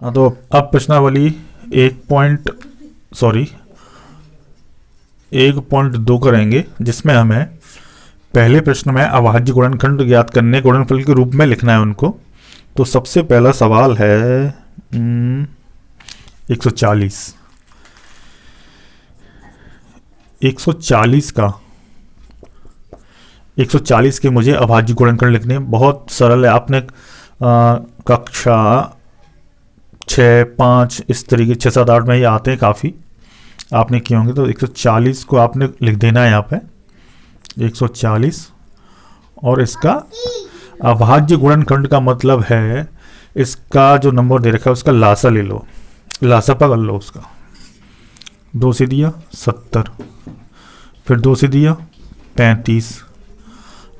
हाँ, तो अब प्रश्नावली 1.2 करेंगे, जिसमें हमें पहले प्रश्न में अभाज्य गुणनखंड ज्ञात करने गुणनफल के रूप में लिखना है उनको। तो सबसे पहला सवाल है 140। 140 के मुझे अभाज्य गुणनखंड लिखने हैं। बहुत सरल है। आपने कक्षा 6, 5 इस तरीके 6, 7, 8 में ये आते हैं, काफ़ी आपने किए होंगे। तो 140 को आपने लिख देना है यहाँ पे 140, और इसका अभाज्य गुणनखंड का मतलब है इसका जो नंबर दे रखा है उसका लासा ले लो, लासा पकड़ लो उसका। 2 से दिया 70, फिर 2 से दिया 35।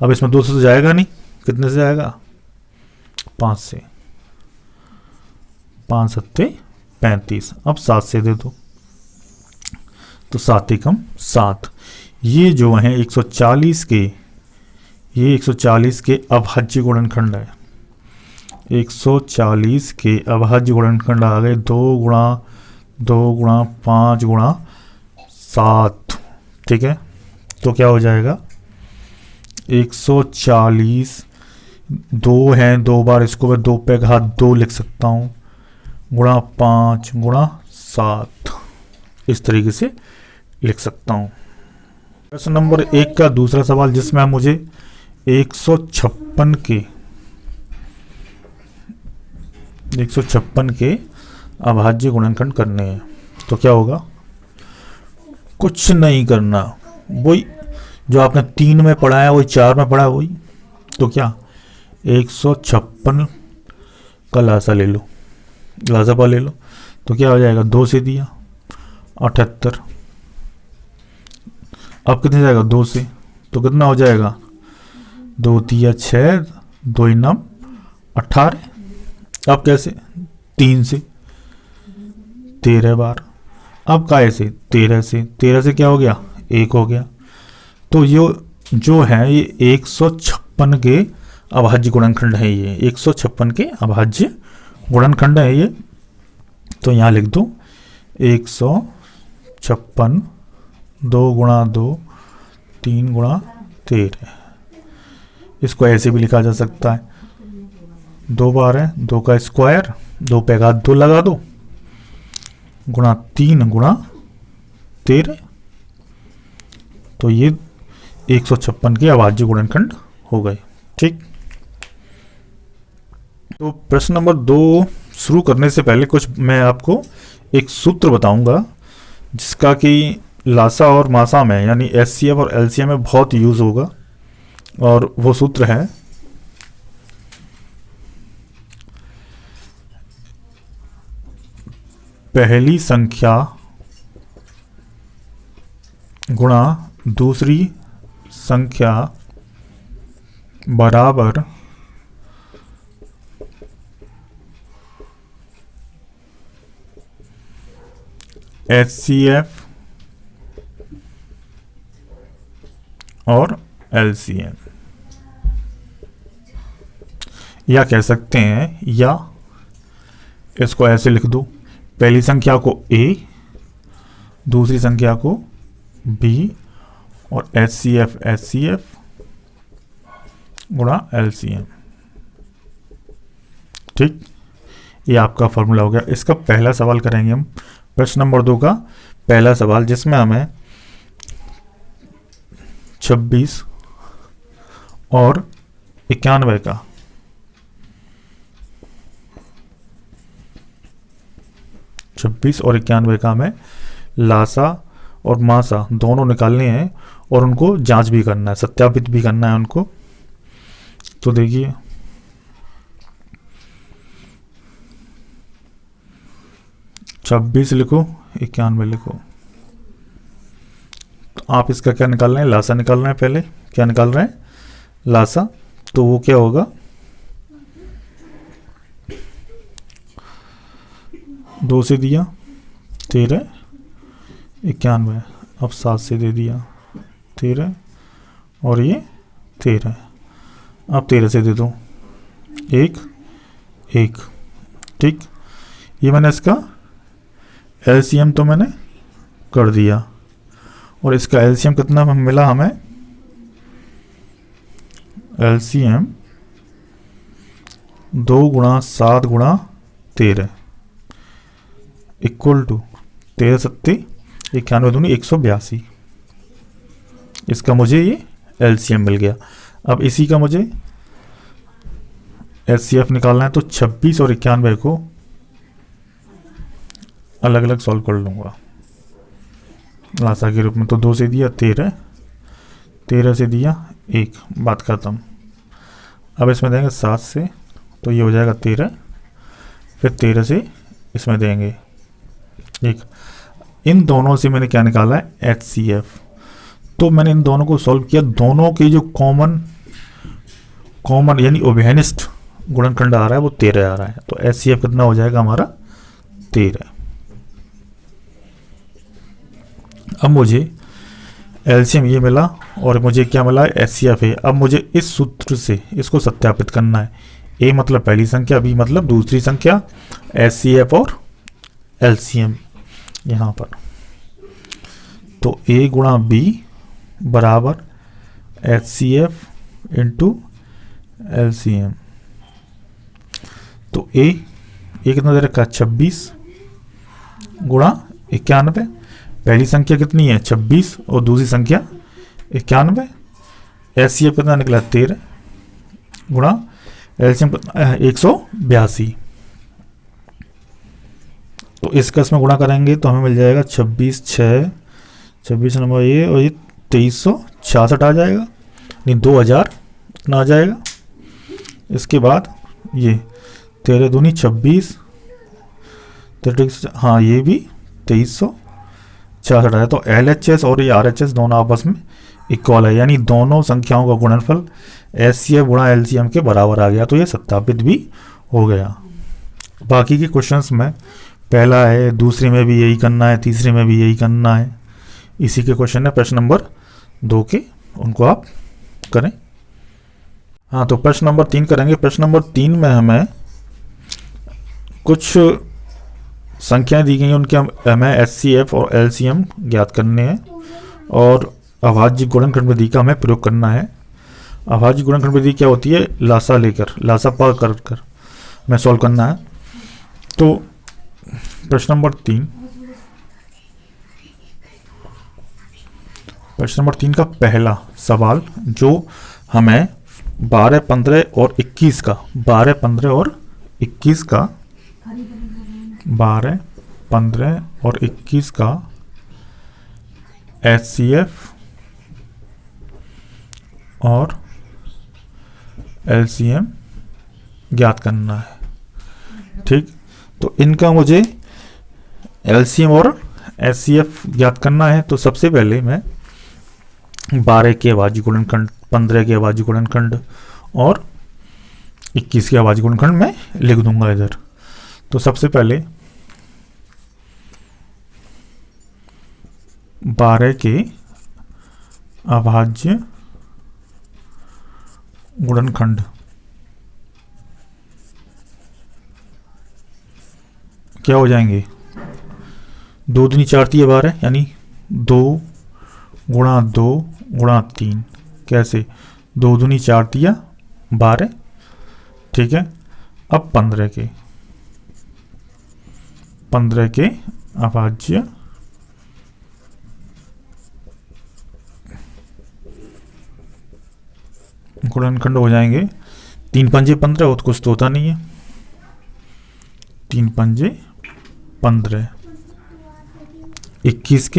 अब इसमें 200 से जाएगा नहीं, कितने से जाएगा? 5 से। 5 सत्ते 35। अब 7 से दे दो, तो 7 एकम 7। ये जो है 140 के, ये 140 के अभाज्य गुणनखंड है। 140 के अभाज्य गुणनखंड आ गए 2 गुणा 2 गुणा 5 गुणा 7। ठीक है, तो क्या हो जाएगा? 140 2 है, 2 बार इसको मैं 2 पे घात 2 लिख सकता हूँ, गुणा 5 गुणा 7, इस तरीके से लिख सकता हूँ। प्रश्न नंबर 1 का दूसरा सवाल, जिसमें मुझे 156 के अभाज्य गुणनखंड करने हैं। तो क्या होगा? कुछ नहीं करना, वही जो आपने 3 में पढ़ा है वही 4 में पढ़ा है वही। तो क्या 156 का लासा ले लो, लासापा ले लो। तो क्या हो जाएगा? 2 से दिया 78। अब कितने जाएगा? 2 से, तो कितना हो जाएगा? 2 तिया 6, 2 9 18। अब कैसे? 3 से 13 बार। अब काय से? 13 से। 13 से क्या हो गया? 1 हो गया। तो ये जो है ये 156 के अभाज्य गुणनखंड है। ये 156 के अभाज्य गुणनखंड है ये। तो यहाँ लिख दो 156 2 गुणा 2 3 गुणा 13। इसको ऐसे भी लिखा जा सकता है, 2 बार है, 2 का स्क्वायर, 2 पे घात 2 लगा दो, गुणा 3 गुणा 13। तो ये 156 के अभाज्य गुणनखंड हो गए। ठीक, तो प्रश्न नंबर 2 शुरू करने से पहले कुछ मैं आपको एक सूत्र बताऊंगा, जिसका कि लासा और मासा में यानी एचसीएफ और एलसीएम में बहुत यूज होगा। और वो सूत्र है पहली संख्या गुणा दूसरी संख्या बराबर एचसीएफ और एलसीएम। या कह सकते हैं, या इसको ऐसे लिख दो, पहली संख्या को A, दूसरी संख्या को B, और एचसीएफ गुणा एलसीएम। ठीक, ये आपका फॉर्मूला हो गया। इसका पहला सवाल करेंगे हम, प्रश्न नंबर 2 का पहला सवाल, जिसमें हमें 26 और 91 का 26 और 91 का हमें लासा और मासा दोनों निकालने हैं, और उनको जांच भी करना है, सत्यापित भी करना है उनको। तो देखिए, छब्बीस लिखो, 91 लिखो। तो आप इसका क्या निकाल रहे हैं? लासा निकाल रहे हैं। पहले क्या निकाल रहे हैं? लासा। तो वो क्या होगा? 2 से दिया 13, 91। अब 7 से दे दिया 13, और ये 13। अब 13 से दे दो 1 1। ठीक, ये मैंने इसका एलसीएम तो मैंने कर दिया, और इसका एलसीएम कितना मिला हमें, एलसीएम 2 × 7 × 13 इक्वल टू 13 सत्ती 91 दूनी 182। इसका मुझे ये एलसीएम मिल गया। अब इसी का मुझे एचसीएफ निकालना है, तो 26 और 91 को अलग अलग सॉल्व कर लूँगा लासा के रूप में। तो 2 से दिया 13, 13 से दिया 1, बात खत्म। अब इसमें देंगे 7 से, तो ये हो जाएगा 13, फिर 13 से इसमें देंगे 1। इन दोनों से मैंने क्या निकाला है, एचसीएफ। तो मैंने इन दोनों को सॉल्व किया, दोनों के जो कॉमन यानी ओबेनिस्ट गुणनखंड आ रहा है वो 13 आ रहा है। तो एचसीएफ कितना हो जाएगा हमारा, 13। अब मुझे एलसीएम ये मिला और मुझे क्या मिला, एचसीएफ है। अब मुझे इस सूत्र से इसको सत्यापित करना है। ए मतलब पहली संख्या, बी मतलब दूसरी संख्या, एचसीएफ और एलसीएम यहाँ पर। तो ए × बी बराबर एचसीएफ इंटू एलसीएम। तो ए कितना दे रखा है, 26 × 91। पहली संख्या कितनी है, 26, और दूसरी संख्या 91। एचसीएफ कितना निकला, 13 × एलसीएम 182। तो इसका इसमें गुणा करेंगे तो हमें मिल जाएगा 26 6, 26 नंबर ये, और ये 2366 आ जाएगा, नहीं 2000 इतना आ जाएगा। इसके बाद ये 13 दूनी 26, 30, हाँ ये भी 2366 आया। तो LHS और ये RHS दोनों आपस में इक्वल है, यानी दोनों संख्याओं का गुणनफल एचसीएफ × एलसीएम के बराबर आ गया। तो ये सत्यापित भी हो गया। बाकी के क्वेश्चंस में पहला है, दूसरे में भी यही करना है, तीसरे में भी यही करना है। इसी के क्वेश्चन है प्रश्न नंबर 2 के, उनको आप करें। हाँ, तो प्रश्न नंबर 3 करेंगे। प्रश्न नंबर 3 में हमें कुछ संख्याएं दी गई हैं, उनके हमें एचसीएफ और एलसीएम ज्ञात करने हैं, और अभाज्य गुणनखंड विधि का हमें प्रयोग करना है। अभाज्य गुणनखंड विधि क्या होती है, लासा पा कर हमें सॉल्व करना है। तो प्रश्न नंबर 3 का पहला सवाल जो हमें 12, 15 और 21 का 12, 15 और 21 का एचसीएफ और एलसीएम ज्ञात करना है। ठीक, तो इनका मुझे एलसीएम और एचसीएफ ज्ञात करना है। तो सबसे पहले मैं 12 के अभाज्य गुणनखंड, 15 के अभाज्य गुणनखंड और 21 के अभाज्य गुणनखंड में लिख दूंगा इधर। तो सबसे पहले 12 के अभाज्य गुणनखंड क्या हो जाएंगे, 2 दूनी 4 3 12, यानी 2 × 2 × 3। कैसे, 2 दूनी 4 3 12। ठीक है, अब 15 के अभाज्य गुणनखंड हो जाएंगे 3 पंजे 15, और कुछ तो होता नहीं है, 3 पंजे 15। 21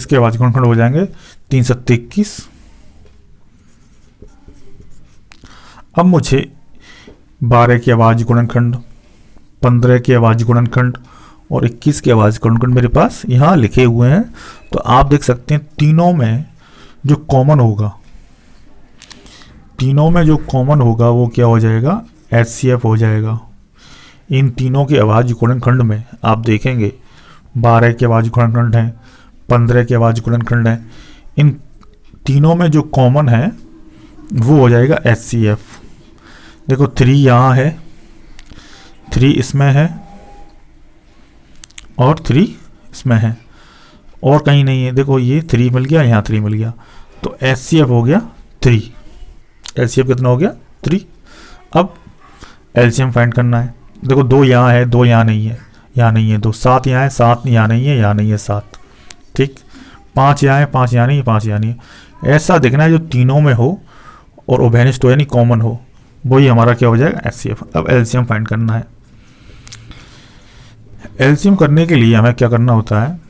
के अभाज्य गुणनखंड हो जाएंगे 3 7 21। अब मुझे 12 के अभाज्य गुणनखंड, 15 के अभाज्य गुणनखंड और 21 के अभाज्य गुणनखंड मेरे पास यहाँ लिखे हुए हैं। तो आप देख सकते हैं तीनों में जो कॉमन होगा वो क्या हो जाएगा, एचसीएफ हो जाएगा। इन तीनों के अभाज्य गुणनखंड में आप देखेंगे 12 के अभाज्य गुणनखंड है, 15 के अभाज्य गुणनखंड है। इन तीनों में जो कॉमन है वो हो जाएगा HCF। देखो 3 यहाँ है, 3 इसमें है और 3 इसमें है, और कहीं नहीं है। देखो ये 3 मिल गया, यहाँ 3 मिल गया, तो HCF हो गया 3। HCF कितना हो गया? 3। अब LCM फाइंड करना है। देखो 2 यहाँ है, 2 यहाँ नहीं है, यहाँ नहीं है, 2 7 यहाँ है, 7 यहाँ नहीं है, यहाँ नहीं है 7, ठीक। 5 यहाँ है, 5 यहाँ नहीं है, 5 यहाँ नहीं है। ऐसा देखना है जो तीनों में हो और उभयनिष्ठ हो, यानी कॉमन हो, वही हमारा क्या हो जाएगा? HCF। अब LCM फाइंड करना है। LCM करने के लिए हमें क्या करना होता है,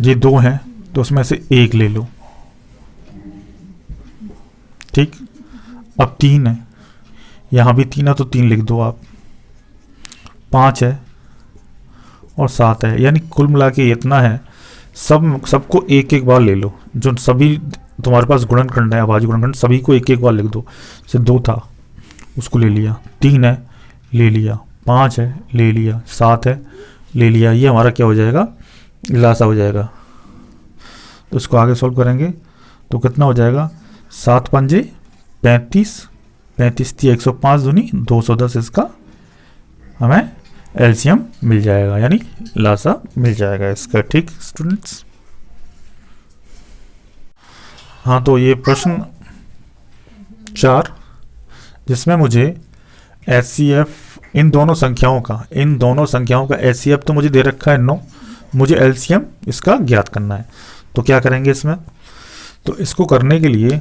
ये 2 हैं तो उसमें से 1 ले लो, ठीक। अब 3 है, यहाँ भी 3 है तो 3 लिख दो आप। 5 है और 7 है, यानी कुल मिला के इतना है। सबको एक एक बार ले लो, जो सभी तुम्हारे पास गुणनखंड है, अभाज्य गुणनखंड, सभी को एक एक बार लिख दो। जैसे 2 था उसको ले लिया, 3 है ले लिया, 5 है ले लिया, 7 है ले लिया। ये हमारा क्या हो जाएगा? लासा हो जाएगा। तो इसको आगे सॉल्व करेंगे तो कितना हो जाएगा? 7 पंजे 35, 35 थी 105 दूनी 210, इसका हमें LCM मिल जाएगा, यानी लासा मिल जाएगा इसका, ठीक स्टूडेंट्स। हाँ, तो ये प्रश्न 4 जिसमें मुझे HCF इन दोनों संख्याओं का HCF तो मुझे दे रखा है 9, मुझे LCM इसका ज्ञात करना है। तो क्या करेंगे इसमें? तो इसको करने के लिए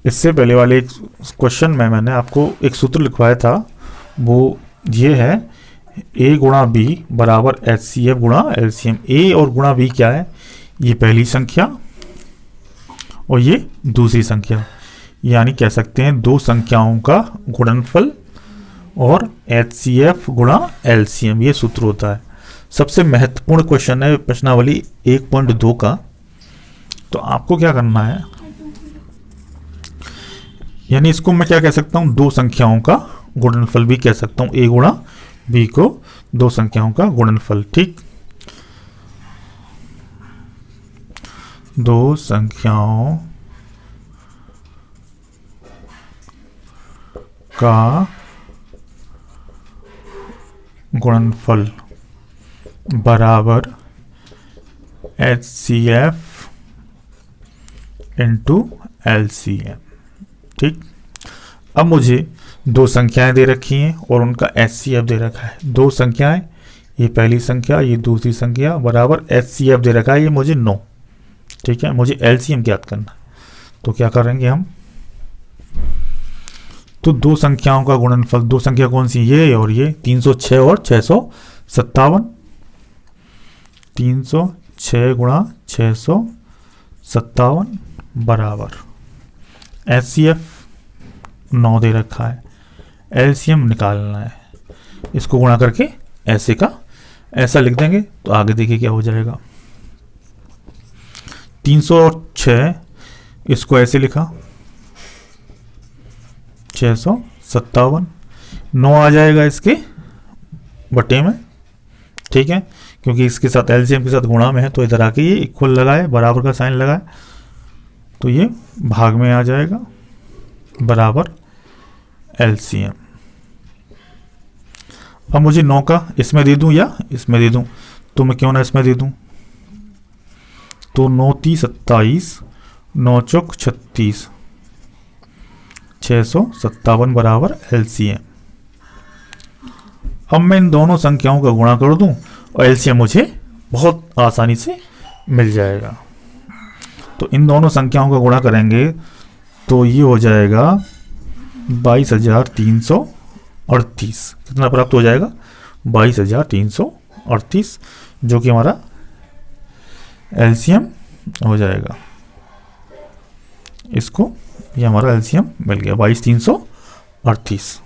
इससे पहले वाले एक क्वेश्चन में मैंने आपको एक सूत्र लिखवाया था, वो ये है A गुणा B बराबर HCF गुणा LCM। A और गुणा B क्या है? ये पहली संख्या और ये दूसरी संख्या, यानी कह सकते हैं 2 संख्याओं का गुणनफल और HCF गुणा LCM, ये सूत्र होता है। सबसे महत्वपूर्ण क्वेश्चन है प्रश्नावली 1.2 का। तो आपको क्या करना है, यानी इसको मैं क्या कह सकता हूं? 2 संख्याओं का गुणनफल भी कह सकता हूं। A गुणा B को 2 संख्याओं का गुणनफल, ठीक। 2 संख्याओं का गुणनफल बराबर HCF इंटू LCM, ठीक। अब मुझे 2 संख्याएं दे रखी हैं और उनका HCF दे रखा है। 2 संख्याएं, ये पहली संख्या, ये दूसरी संख्या, बराबर HCF दे रखा है, ये मुझे 9, ठीक है। मुझे LCM ज्ञात करना है। तो क्या करेंगे हम? तो 2 संख्याओं का गुणनफल, 2 संख्या कौन सी? ये और ये, 306 और 657। 306 गुणा 657 बराबर HCF 9 दे रखा है, LCM निकालना है। इसको गुणा करके ऐसे का ऐसा लिख देंगे तो आगे देखिए क्या हो जाएगा। 306 इसको ऐसे लिखा, 657, 9 आ जाएगा इसके बटे में, ठीक है, क्योंकि इसके साथ LCM के साथ गुणा में है तो इधर आके ये इक्वल लगाए, बराबर का साइन लगाए, तो ये भाग में आ जाएगा बराबर LCM। अब मुझे 9 का इसमें दे दूं या इसमें दे दूं, तो मैं क्यों ना इसमें दे दूं। तो 9 30 27, 9 चौक 36, 657 बराबर LCM। अब मैं इन दोनों संख्याओं का गुणा कर दूं और LCM मुझे बहुत आसानी से मिल जाएगा। तो इन दोनों संख्याओं का गुणा करेंगे तो ये हो जाएगा 22,338। कितना प्राप्त हो जाएगा? 22,338, जो कि हमारा LCM हो जाएगा। इसको ये हमारा LCM मिल गया 22,338।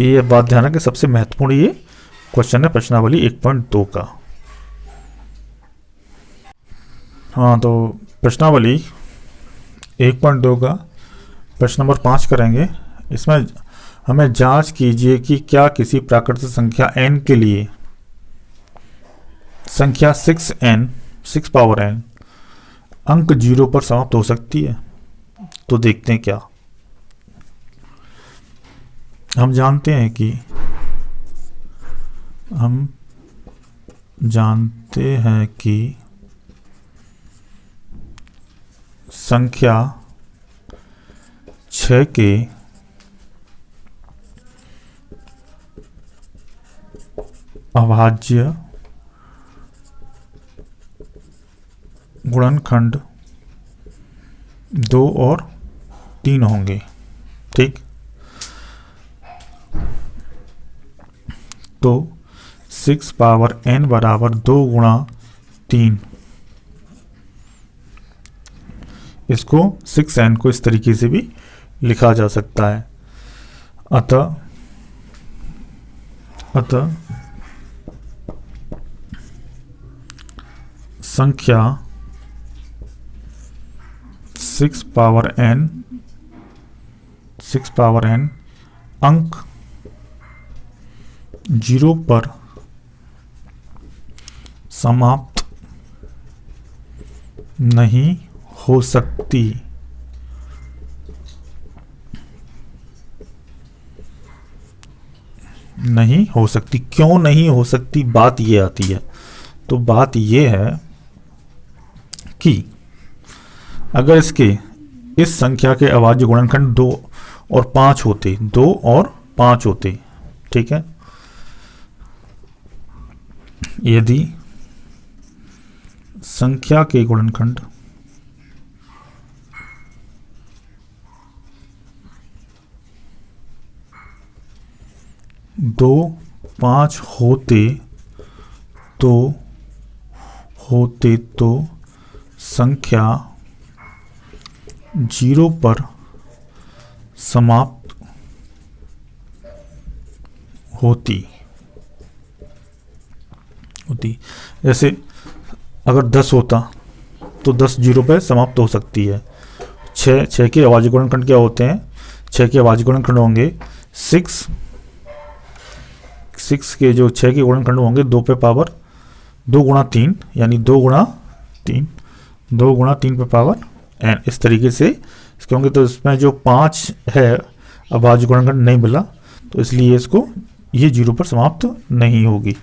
ये बात ध्यान रखें, सबसे महत्वपूर्ण ये क्वेश्चन है प्रश्नावली 1.2 का। हाँ, तो प्रश्नावली 1.2 का प्रश्न नंबर 5 करेंगे। इसमें हमें जांच कीजिए कि क्या किसी प्राकृतिक संख्या n के लिए संख्या 6 पावर n अंक 0 पर समाप्त हो सकती है? तो देखते हैं क्या। हम जानते हैं कि संख्या 6 के अभाज्य गुणनखंड 2 और 3 होंगे। ठीक, तो 6 पावर n बराबर 2 गुणा 3, इसको 6n को इस तरीके से भी लिखा जा सकता है। अतः संख्या 6 पावर n अंक 0 पर समाप्त नहीं हो सकती। क्यों नहीं हो सकती? बात ये आती है। तो बात ये है कि अगर इस संख्या के अभाज्य गुणनखंड 2 और 5 होते, ठीक है, यदि संख्या के गुणनखंड 2, 5 होते तो संख्या 0 पर समाप्त होती। जैसे अगर 10 होता तो 10 0 पर समाप्त हो सकती है। 6 के अभाज्य गुणनखंड क्या होते हैं? 6 के अभाज्य गुणनखंड होंगे 6 के जो 6 के गुणनखंड होंगे 2 पे पावर 2 गुणा 3, यानी 2 गुणा 3 पे पावर n, इस तरीके से इसके होंगे। तो इसमें जो 5 है अभाज्य गुणनखंड नहीं मिला, तो इसलिए ये 0 पर समाप्त नहीं होगी।